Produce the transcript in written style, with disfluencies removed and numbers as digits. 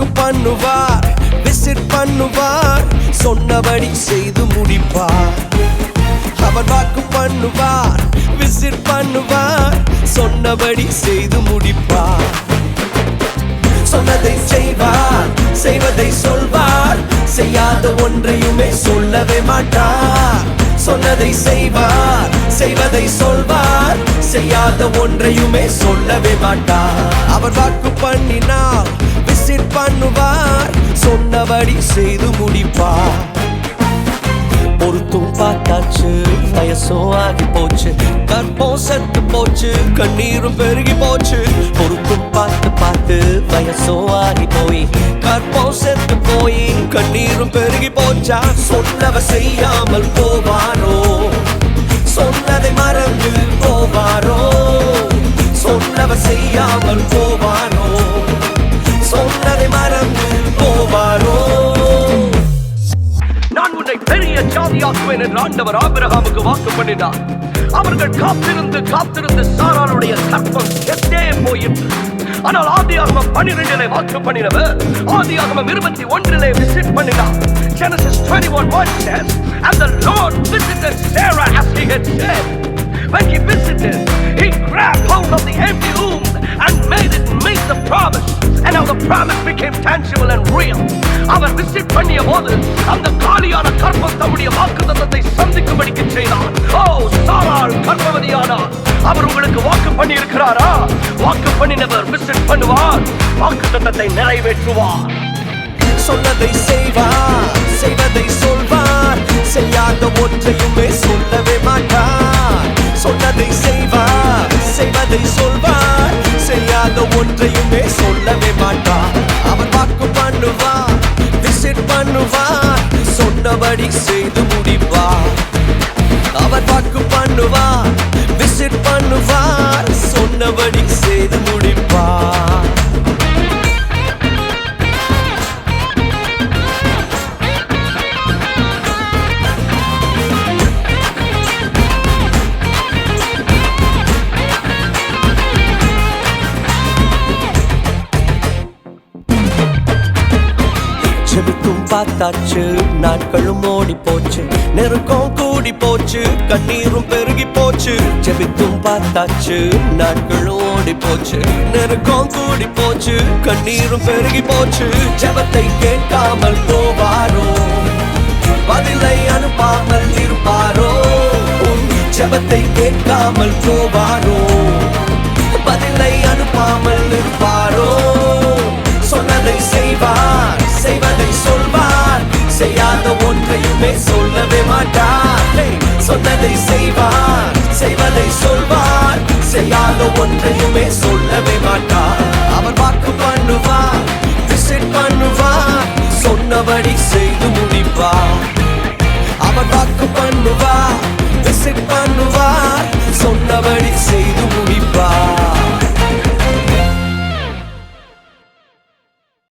வாக்கு பண்ணுவார், விசிட் பண்ணுவார், சொன்னபடி செய்து முடிப்பார். அவர் வாக்கு பண்ணுவார், விசிட் பண்ணுவார், சொன்னபடி செய்து முடிப்பார். சொன்னதை செய்வார், செய்வதை சொல்வார், செய்யாத ஒன்றையுமே சொல்லவே மாட்டார். சொன்னதை செய்வார், செய்வதை சொல்வார், செய்யாத ஒன்றையுமே சொல்லவே மாட்டார். அவர் வாக்கு பண்ணினால் விசிட் பண்ணுவார், சொன்னபடி செய்து முடிப்பார். பொருத்தும் பார்த்தாச்சு, வயசும் ஆகி போச்சு, கற்பம் செத்து போச்சு, கண்ணீரும் பெருகி போச்சு. பொருத்தும் பார்த்து பார்த்து வயசும் ஆகி போய், கற்பம் செத்து போய், கண்ணீரும் பெருகி போச்சா. சொன்னவ செய்யாமல் போவாரோ, சொன்னதை மறந்து போவாரோ, சொன்னவ செய்யாமல் போவாரோ, சொன்னதை மறந்து போவாரோ. நான் உன்னை பெரிய ஜாதியாக்குவேன் என்று ஆண்டவர் ஆபிரகாமுக்கு வாக்கு பண்ணினார். அவர்கள் காத்திருந்து சாராளுடைய கற்பம் செத்தே போயிற்று. ஆனால் ஆதியாகமம் 12 வாக்கு பண்ணினவர் ஆதியாகமம் 21 விசிட் பண்ணினார். Genesis 21:1 says, and the Lord visited Sarah as he had said. When he visited, he grabbed hold of the empty womb and made it meet the promise. And now the promise became tangible and real. அவர் visit பண்ணிய போது அந்த காலியான கற்பம் தம்முடைய வாக்குத்தத்தத்தை சந்திக்கும்படிக்கு செய்தார். ஓ, சாராள் கர்ப்பவதியானார். அவர் உங்களுக்கு வாக்கு பண்ணி இருக்கிறாரா? வாக்கு பண்ணினவர் விசிட் பண்ணுவார், வாக்குத்தத்தத்தை நிறைவேற்றுவார். சொன்னதை செய்வார், செய்வதை சொல்வார், செய்யாத ஒன்றையுமே சொல்லவே மாட்டார். சொன்னதை செய்வார், செய்வதை சொல்வார், செய்யாத ஒன்றையுமே சொல்லவே மாட்டார். அவர் வாக்கு பண்ணுவார், விசிட் பண்ணுவார், சொன்னபடி செய்து முடிப்பார். அவர் வாக்கு பண்ணுவார், விசிட் பண்ணுவார், சொன்னபடி செய்து முடிப்பார். செபித்தும் பார்த்தாச்சு, நாட்களும் ஓடி போச்சு, நெருக்கம் கூடி போச்சு, கண்ணீரும் பெருகி போச்சு. செபித்தும் பார்த்தாச்சு, நாட்களும் ஓடி போச்சு, நெருக்கம் கூடி போச்சு, கண்ணீரும் பெருகி போச்சு. ஜெபத்தை கேட்காமல் போவாரோ, பதிலை அனுப்பாமல் இருப்பாரோ. ஜெபத்தை கேட்காமல் போவாரோ, பதிலை அனுப்பாமல் இருப்பாரோ. சொன்னதை செய்வார், செய்வதை சொல்வார், செய்யாத ஒன்றையுமே சொல்லவே மாட்டார். சொன்னதை செய்வார், செய்வதை சொல்வார், செய்யாத ஒன்றையுமே சொல்லவே மாட்டார். அவர் வாக்கு பண்ணுவார், விசிட் பண்ணுவார், சொன்னபடி செய்து முடிப்பார். அவர் வாக்கு பண்ணுவார், விசிட் பண்ணுவார், சொன்னபடி செய்து முடிப்பார்.